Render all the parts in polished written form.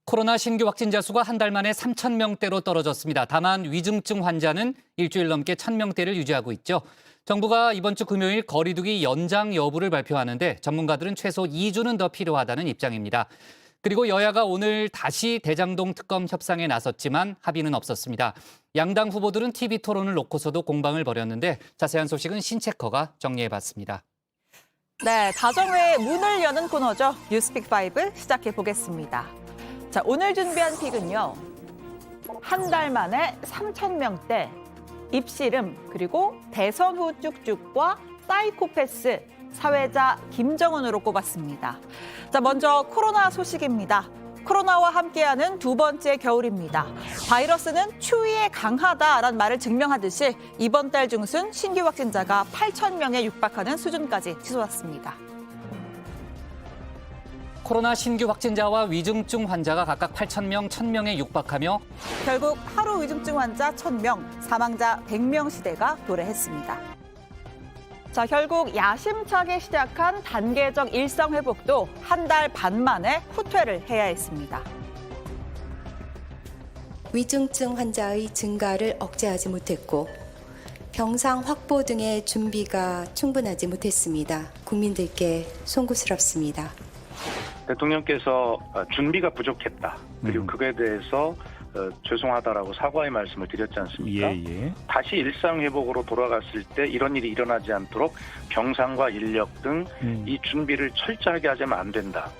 코로나 신규 확진자 수가 한 달 만에 3,000명대로 떨어졌습니다. 다만 위중증 환자는 일주일 넘게 1,000명대를 유지하고 있죠. 정부가 이번 주 금요일 거리두기 연장 여부를 발표하는데 전문가들은 최소 2주는 더 필요하다는 입장입니다. 그리고 여야가 오늘 다시 대장동 특검 협상에 나섰지만 합의는 없었습니다. 양당 후보들은 TV 토론을 놓고서도 공방을 벌였는데 자세한 소식은 신체커가 정리해봤습니다. 네, 다정회의 문을 여는 코너죠. 뉴스픽5 시작해 보겠습니다. 자, 오늘 준비한 픽은요. 한 달 만에 3,000명대, 입씨름, 그리고 대선 후 쭉쭉과 사이코패스, 사회자 김정은으로 꼽았습니다. 자, 먼저 코로나 소식입니다. 코로나와 함께하는 두 번째 겨울입니다. 바이러스는 추위에 강하다라는 말을 증명하듯이 이번 달 중순 신규 확진자가 8,000명에 육박하는 수준까지 치솟았습니다. 코로나 신규 확진자와 위중증 환자가 각각 8,000명, 1,000명에 육박하며 결국 하루 위중증 환자 1,000명, 사망자 100명 시대가 도래했습니다. 자, 결국 야심차게 시작한 단계적 일상 회복도 한 달 반 만에 후퇴를 해야 했습니다. 위중증 환자의 증가를 억제하지 못했고 병상 확보 등의 준비가 충분하지 못했습니다. 국민들께 송구스럽습니다. 대통령께서 준비가 부족했다. 그리고 그거에 대해서 죄송하다라고 사과의 말씀을 드렸지 않습니까? 예. 다시 일상 회복으로 돌아갔을 때 이런 일이 일어나지 않도록 병상과 인력 등 이 준비를 철저하게 하자면 안 된다.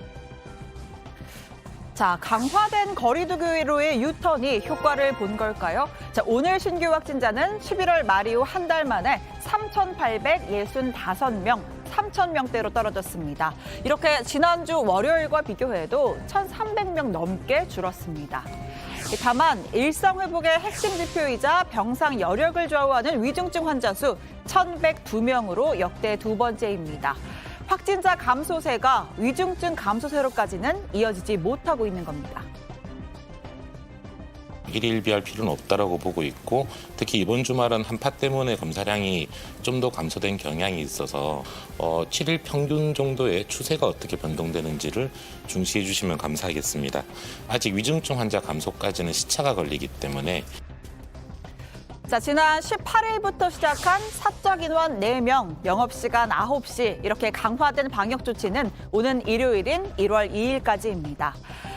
자, 강화된 거리두기로의 유턴이 효과를 본 걸까요? 자, 오늘 신규 확진자는 11월 말 이후 한 달 만에 3,865명, 3,000명대로 떨어졌습니다. 이렇게 지난주 월요일과 비교해도 1,300명 넘게 줄었습니다. 다만 일상 회복의 핵심 지표이자 병상 여력을 좌우하는 위중증 환자 수 1,102명으로 역대 두 번째입니다. 확진자 감소세가 위중증 감소세로까지는 이어지지 못하고 있는 겁니다. 일일비할 필요는 없다라고 보고 있고 특히 이번 주말은 한파 때문에 검사량이 좀 더 감소된 경향이 있어서 7일 평균 정도의 추세가 어떻게 변동되는지를 중시해 주시면 감사하겠습니다. 아직 위중증 환자 감소까지는 시차가 걸리기 때문에 자, 지난 18일부터 시작한 사적 인원 4명, 영업시간 9시 이렇게 강화된 방역 조치는 오는 일요일인 1월 2일까지입니다.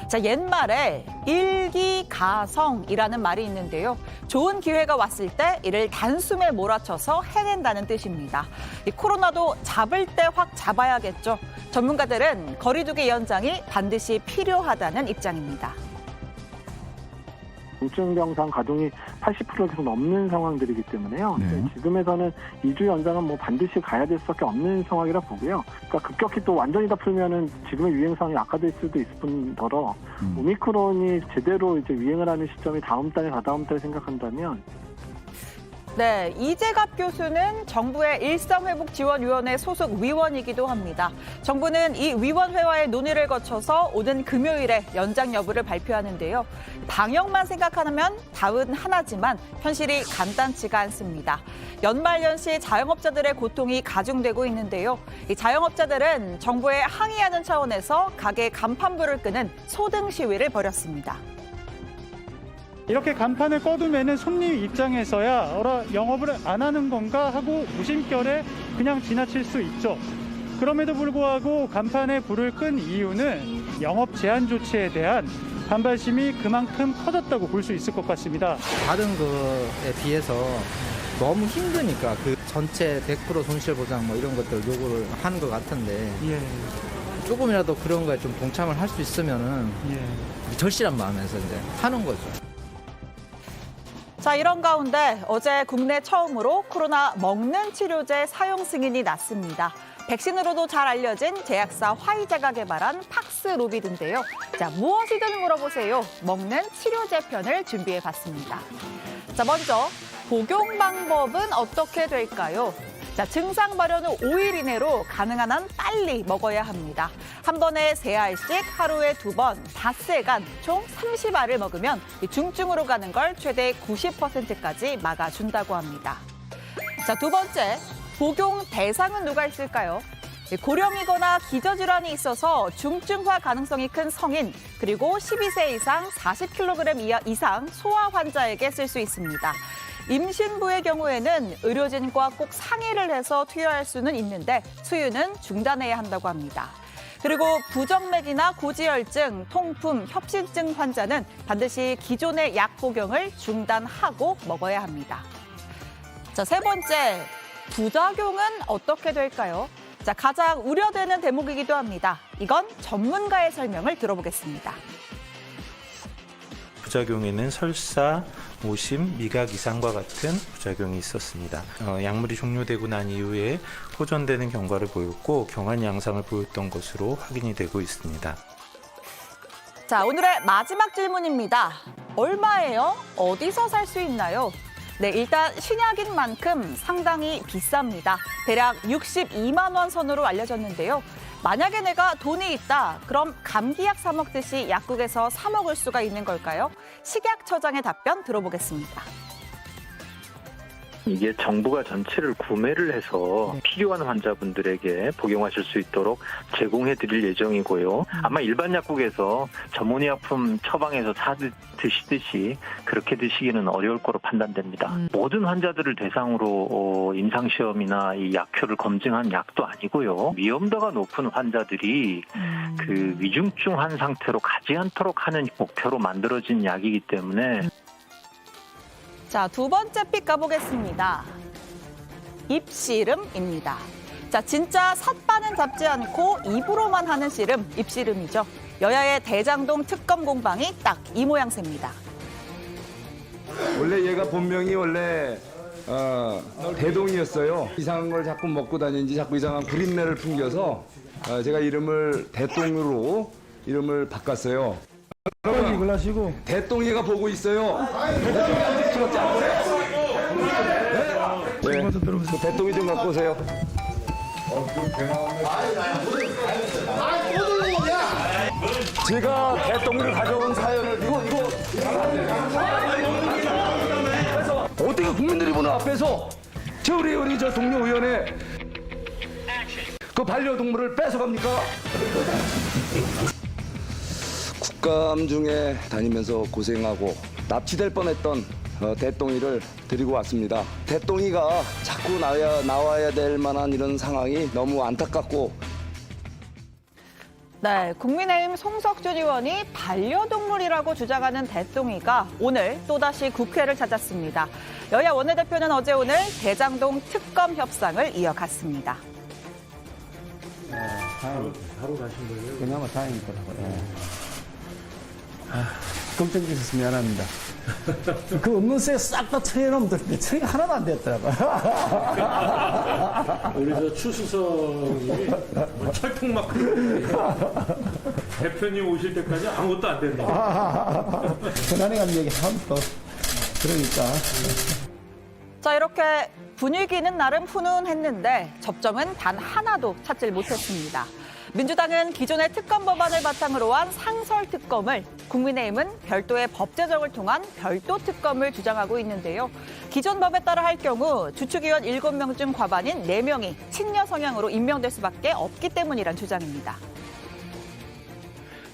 자, 옛말에 일기가성이라는 말이 있는데요. 좋은 기회가 왔을 때 이를 단숨에 몰아쳐서 해낸다는 뜻입니다. 이 코로나도 잡을 때 확 잡아야겠죠. 전문가들은 거리두기 연장이 반드시 필요하다는 입장입니다. 중증병상 가동이 80%를 계속 넘는 상황들이기 때문에요. 지금에서는 2주 연장은 반드시 가야 될 수밖에 없는 상황이라 보고요. 그러니까 급격히 또 완전히 다 풀면은 지금의 유행 상황이 악화될 수도 있을 뿐더러 오미크론이 제대로 이제 유행을 하는 시점이 다음 달에 다다음 달에 생각한다면. 네, 이재갑 교수는 정부의 일상회복지원위원회 소속 위원이기도 합니다. 정부는 이 위원회와의 논의를 거쳐서 오는 금요일에 연장 여부를 발표하는데요. 방역만 생각하면 답은 하나지만 현실이 간단치가 않습니다. 연말연시 자영업자들의 고통이 가중되고 있는데요. 이 자영업자들은 정부에 항의하는 차원에서 가게 간판불을 끄는 소등 시위를 벌였습니다. 이렇게 간판을 꺼두면은 손님 입장에서야 영업을 안 하는 건가 하고 무심결에 그냥 지나칠 수 있죠. 그럼에도 불구하고 간판에 불을 끈 이유는 영업 제한 조치에 대한 반발심이 그만큼 커졌다고 볼 수 있을 것 같습니다. 다른 거에 비해서 너무 힘드니까 그 전체 100% 손실 보장 뭐 이런 것들 요구를 하는 것 같은데 조금이라도 그런 거에 좀 동참을 할 수 있으면은 절실한 마음에서 이제 하는 거죠. 자, 이런 가운데 어제 국내 처음으로 코로나 먹는 치료제 사용 승인이 났습니다. 백신으로도 잘 알려진 제약사 화이자가 개발한 팍스로비드인데요. 자, 무엇이든 물어보세요. 먹는 치료제 편을 준비해봤습니다. 자, 먼저 복용 방법은 어떻게 될까요? 자, 증상 발현 후 5일 이내로 가능한 한 빨리 먹어야 합니다. 한 번에 3알씩 하루에 2번, 닷새간 총 30알을 먹으면 중증으로 가는 걸 최대 90%까지 막아준다고 합니다. 자, 두 번째, 복용 대상은 누가 있을까요? 고령이거나 기저질환이 있어서 중증화 가능성이 큰 성인, 그리고 12세 이상 40kg 이상 소아 환자에게 쓸 수 있습니다. 임신부의 경우에는 의료진과 꼭 상의를 해서 투여할 수는 있는데 수유는 중단해야 한다고 합니다. 그리고 부정맥이나 고지혈증, 통풍, 협심증 환자는 반드시 기존의 약 복용을 중단하고 먹어야 합니다. 자, 세 번째, 부작용은 어떻게 될까요? 자, 가장 우려되는 대목이기도 합니다. 이건 전문가의 설명을 들어보겠습니다. 부작용에는 설사, 오심, 미각 이상과 같은 부작용이 있었습니다. 약물이 종료되고 난 이후에 호전되는 경과를 보였고 경한 양상을 보였던 것으로 확인이 되고 있습니다. 자, 오늘의 마지막 질문입니다. 얼마예요? 어디서 살 수 있나요? 네, 일단 신약인 만큼 상당히 비쌉니다. 대략 62만 원 선으로 알려졌는데요. 만약에 내가 돈이 있다, 그럼 감기약 사 먹듯이 약국에서 사 먹을 수가 있는 걸까요? 식약처장의 답변 들어보겠습니다. 이게 정부가 전체를 구매를 해서 필요한 환자분들에게 복용하실 수 있도록 제공해 드릴 예정이고요. 아마 일반 약국에서 전문의약품 처방해서 드시듯이 그렇게 드시기는 어려울 거로 판단됩니다. 모든 환자들을 대상으로 임상시험이나 이 약효를 검증한 약도 아니고요. 위험도가 높은 환자들이 그 위중증한 상태로 가지 않도록 하는 목표로 만들어진 약이기 때문에 자, 두 번째 픽 가보겠습니다. 입씨름입니다. 자, 진짜 삿바는 잡지 않고 입으로만 하는 씨름, 입씨름이죠. 여야의 대장동 특검 공방이 딱 이 모양새입니다. 원래 얘가 본명이 원래 대동이었어요. 이상한 걸 자꾸 먹고 다니는지 자꾸 이상한 구린내를 풍겨서 제가 이름을 대동으로 이름을 바꿨어요. 여러분 이걸 하시고 대동이가 보고 있어요. 대동이한테 찍었지 않으세요? 네. 그 대동이 좀 갖고 오세요. 제가 대동이를 가져온 사연을 이거 어떻게 국민들이 보는 앞에서 우리 저 동료 의원의 그 반려동물을 뺏어갑니까? 국감 중에 다니면서 고생하고 납치될 뻔했던 대똥이를 데리고 왔습니다. 대똥이가 자꾸 나와야 될 만한 이런 상황이 너무 안타깝고. 네, 국민의힘 송석준 의원이 반려동물이라고 주장하는 대똥이가 오늘 또다시 국회를 찾았습니다. 여야 원내대표는 어제 오늘 대장동 특검 협상을 이어갔습니다. 바로 가신 거예요? 그나마 다행일 거라고요. 걱정되셔서 미안합니다. 그 없는 새 싹 다 처리해놓으면 되는데 처리가 하나도 안 됐더라고요. 우리 저 추수성이 철풍만큼 대표님 오실 때까지 아무것도 안 된다. 편안히 가는 얘기 하면 또 그러니까. 자, 이렇게 분위기는 나름 훈훈했는데 접점은 단 하나도 찾질 못했습니다. 민주당은 기존의 특검 법안을 바탕으로 한 상설 특검을, 국민의힘은 별도의 법 제정을 통한 별도 특검을 주장하고 있는데요. 기존 법에 따라 할 경우 주축위원 7명 중 과반인 4명이 친여 성향으로 임명될 수밖에 없기 때문이란 주장입니다.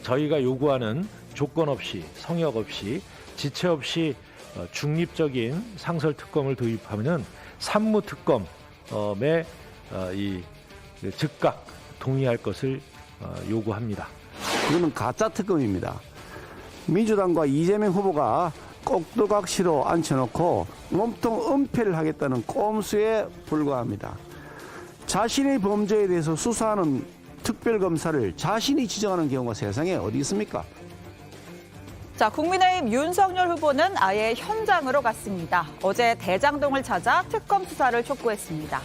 저희가 요구하는 조건 없이, 성역 없이, 지체 없이 중립적인 상설 특검을 도입하면 산무 특검에 이 즉각 동의할 것을 요구합니다. 이거는 가짜 특검입니다. 민주당과 이재명 후보가 꼭두각시로 앉혀놓고 몸통 은폐를 하겠다는 꼼수에 불과합니다. 자신의 범죄에 대해서 수사하는 특별검사를 자신이 지정하는 경우가 세상에 어디 있습니까? 자, 국민의힘 윤석열 후보는 아예 현장으로 갔습니다. 어제 대장동을 찾아 특검 수사를 촉구했습니다.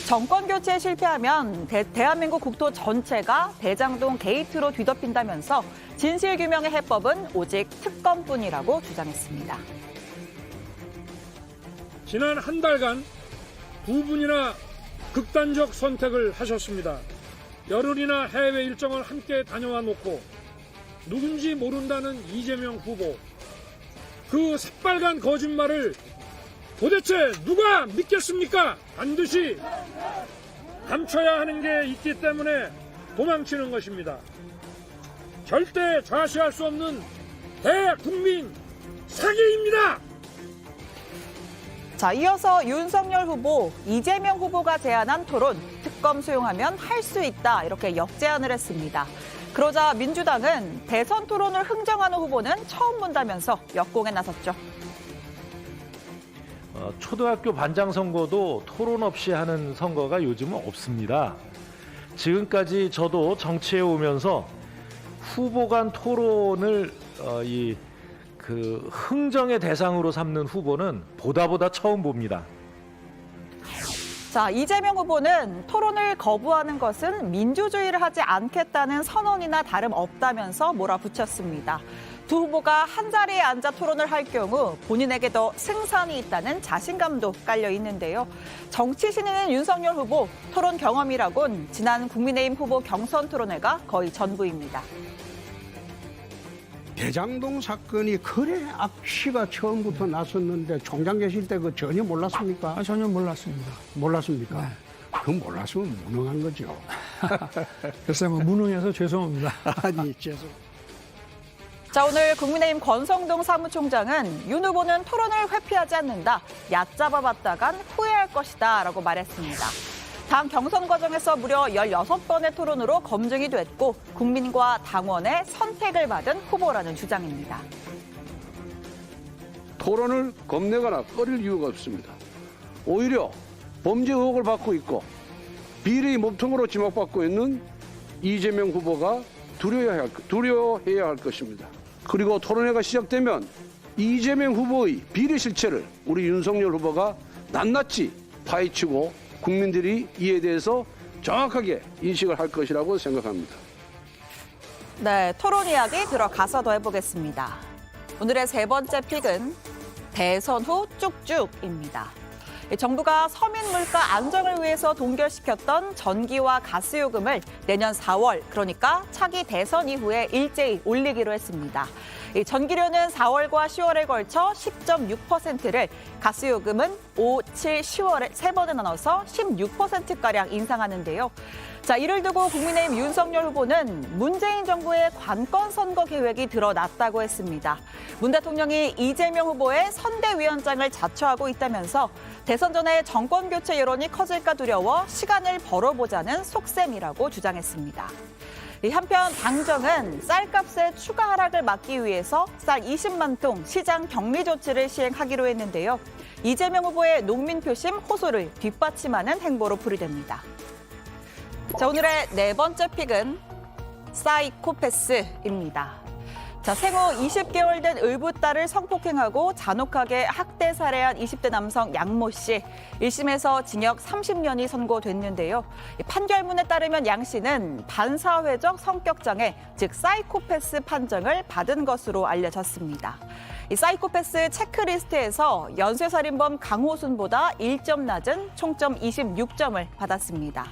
정권 교체에 실패하면 대한민국 국토 전체가 대장동 게이트로 뒤덮인다면서 진실규명의 해법은 오직 특검뿐이라고 주장했습니다. 지난 한 달간 두 분이나 극단적 선택을 하셨습니다. 열흘이나 해외 일정을 함께 다녀와 놓고 누군지 모른다는 이재명 후보, 그 새빨간 거짓말을 도대체 누가 믿겠습니까? 반드시 감춰야 하는 게 있기 때문에 도망치는 것입니다. 절대 좌시할 수 없는 대국민 사기입니다. 자, 이어서 윤석열 후보, 이재명 후보가 제안한 토론, 특검 수용하면 할 수 있다 이렇게 역제안을 했습니다. 그러자 민주당은 대선 토론을 흥정하는 후보는 처음 본다면서 역공에 나섰죠. 초등학교 반장 선거도 토론 없이 하는 선거가 요즘은 없습니다. 지금까지 저도 정치에 오면서 후보 간 토론을 흥정의 대상으로 삼는 후보는 보다 처음 봅니다. 자, 이재명 후보는 토론을 거부하는 것은 민주주의를 하지 않겠다는 선언이나 다름없다면서 몰아붙였습니다. 두 후보가 한자리에 앉아 토론을 할 경우 본인에게 더 승산이 있다는 자신감도 깔려 있는데요. 정치 신인인 윤석열 후보, 토론 경험이라곤 지난 국민의힘 후보 경선 토론회가 거의 전부입니다. 대장동 사건이 그래 악취가 처음부터 났었는데 총장 계실 때 그 전혀 몰랐습니까? 전혀 몰랐습니다. 몰랐습니까? 네. 그 몰랐으면 무능한 거죠. 글쎄 무능해서 죄송합니다. 아니 죄송. 자, 오늘 국민의힘 권성동 사무총장은 윤 후보는 토론을 회피하지 않는다. 얕잡아봤다간 후회할 것이다 라고 말했습니다. 당 경선 과정에서 무려 16번의 토론으로 검증이 됐고 국민과 당원의 선택을 받은 후보라는 주장입니다. 토론을 겁내거나 꺼릴 이유가 없습니다. 오히려 범죄 의혹을 받고 있고 비리 모퉁으로 지목받고 있는 이재명 후보가 두려워해야 할 것입니다. 그리고 토론회가 시작되면 이재명 후보의 비리 실체를 우리 윤석열 후보가 낱낱이 파헤치고 국민들이 이에 대해서 정확하게 인식을 할 것이라고 생각합니다. 네, 토론 이야기 들어가서 더 해보겠습니다. 오늘의 세 번째 픽은 대선 후 쭉쭉입니다. 정부가 서민 물가 안정을 위해서 동결시켰던 전기와 가스 요금을 내년 4월, 그러니까 차기 대선 이후에 일제히 올리기로 했습니다. 전기료는 4월과 10월에 걸쳐 10.6%를, 가스 요금은 5, 7, 10월에 세 번에 나눠서 16%가량 인상하는데요. 자, 이를 두고 국민의힘 윤석열 후보는 문재인 정부의 관건 선거 계획이 드러났다고 했습니다. 문 대통령이 이재명 후보의 선대위원장을 자처하고 있다면서 대선 전에 정권 교체 여론이 커질까 두려워 시간을 벌어보자는 속셈이라고 주장했습니다. 한편 당정은 쌀값의 추가 하락을 막기 위해서 쌀 20만 통 시장 격리 조치를 시행하기로 했는데요. 이재명 후보의 농민 표심 호소를 뒷받침하는 행보로 풀이됩니다. 자, 오늘의 네 번째 픽은 사이코패스입니다. 자, 생후 20개월 된 의붓딸을 성폭행하고 잔혹하게 학대 살해한 20대 남성 양모 씨. 1심에서 징역 30년이 선고됐는데요. 판결문에 따르면 양 씨는 반사회적 성격장애, 즉 사이코패스 판정을 받은 것으로 알려졌습니다. 이 사이코패스 체크리스트에서 연쇄살인범 강호순보다 1점 낮은 총점 26점을 받았습니다.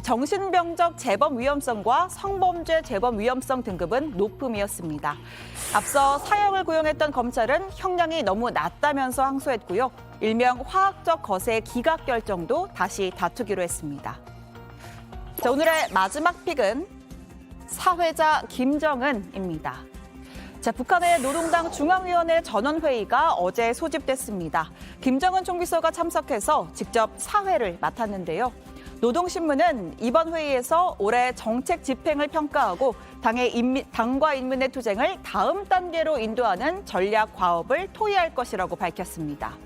정신병적 재범 위험성과 성범죄 재범 위험성 등급은 높음이었습니다. 앞서 사형을 구형했던 검찰은 형량이 너무 낮다면서 항소했고요. 일명 화학적 거세 기각 결정도 다시 다투기로 했습니다. 자, 오늘의 마지막 픽은 사회자 김정은입니다. 자, 북한의 노동당 중앙위원회 전원회의가 어제 소집됐습니다. 김정은 총비서가 참석해서 직접 사회를 맡았는데요. 노동신문은 이번 회의에서 올해 정책 집행을 평가하고 당과 인민의 투쟁을 다음 단계로 인도하는 전략 과업을 토의할 것이라고 밝혔습니다.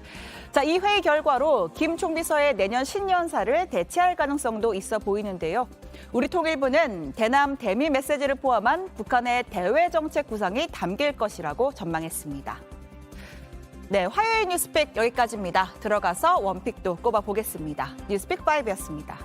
자, 이 회의 결과로 김 총비서의 내년 신년사를 대체할 가능성도 있어 보이는데요. 우리통일부는 대남 대미 메시지를 포함한 북한의 대외 정책 구상이 담길 것이라고 전망했습니다. 네, 화요일 뉴스픽 여기까지입니다. 들어가서 원픽도 꼽아보겠습니다. 뉴스픽 5였습니다.